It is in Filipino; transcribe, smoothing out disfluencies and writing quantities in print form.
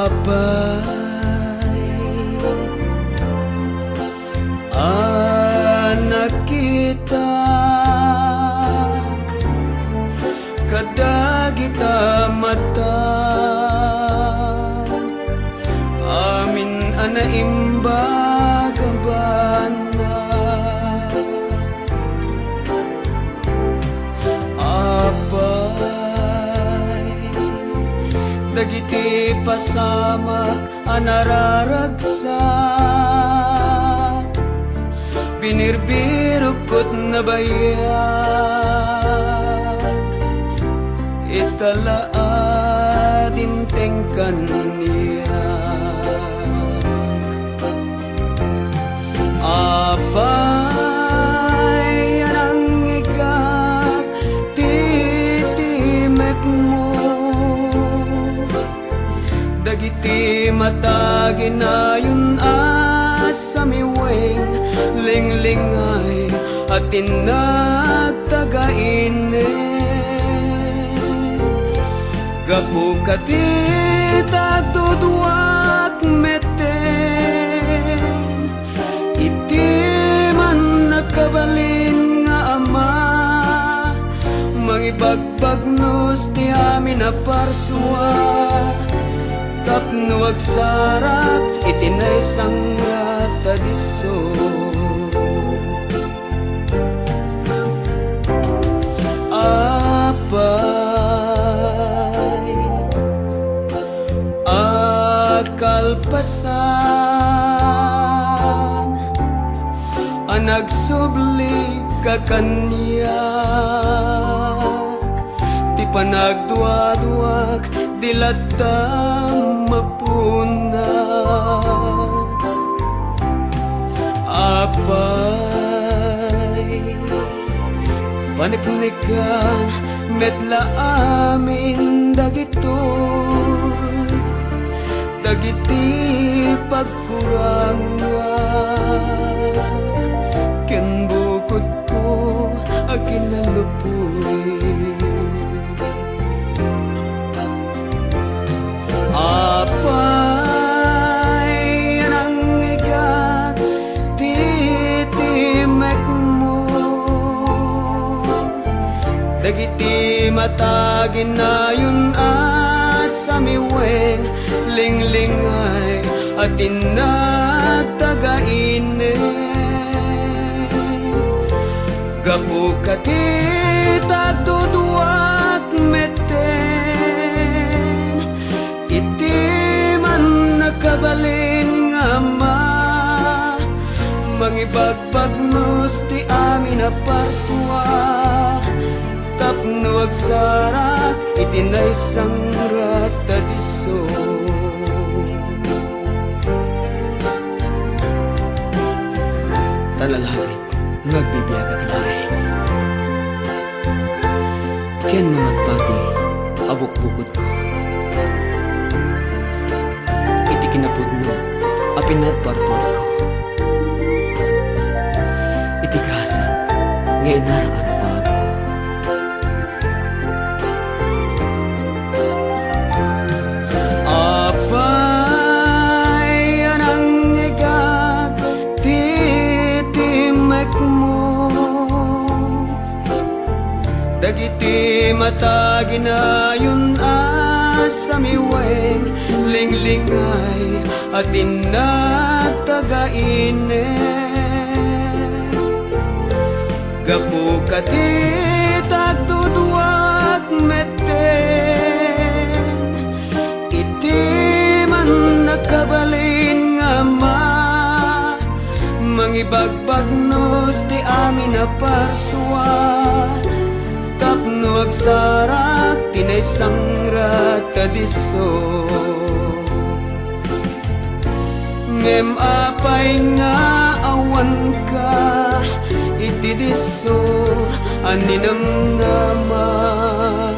Apay nakita kadagita mata amin anaimbaga bana apay dagiti pasamak anararagsak binirbirukot na bayak italaadin tengkan niya apay anang igak titimek mo dagiti mata ginayon asamiweng linglingay at tinagtagaine gapu katita tuduak meten iti man nakabalin nga ama mangibagbagnos ti amin na parsua tapno agsarak itinay sangrat adiso apay kalpasan anagsubli kakanyak ti panagduaduak dilatam mapunas apay paniknikan medla amin dagiti pagkurangan ken bukod ko aginalupuy apay nang igak titimek mo dagiti mata ginayon asamiweng linglingay at tinagtagaine gapu katita tuduak meten iti man nakabalin nga ama mangibagbagnos ti amin na parsua tapno agsarak itinay sangrat adiso talalapit nagbibiag at laing ken namatpati abukbukod ko iti kinapudno apinat partuat ko iti kasat ngayon narang-arapag ko apay anang igag titimek mo dagiti mata ginayon asamiweng linglingay at tinagtagaine gapu katita tuduak meten iti man nakabalin nga ma mangibagbagnos ti amin na parsua tapno agsarak tinay sangrat adiso ngem apay nga awan ka iti diso aninam naman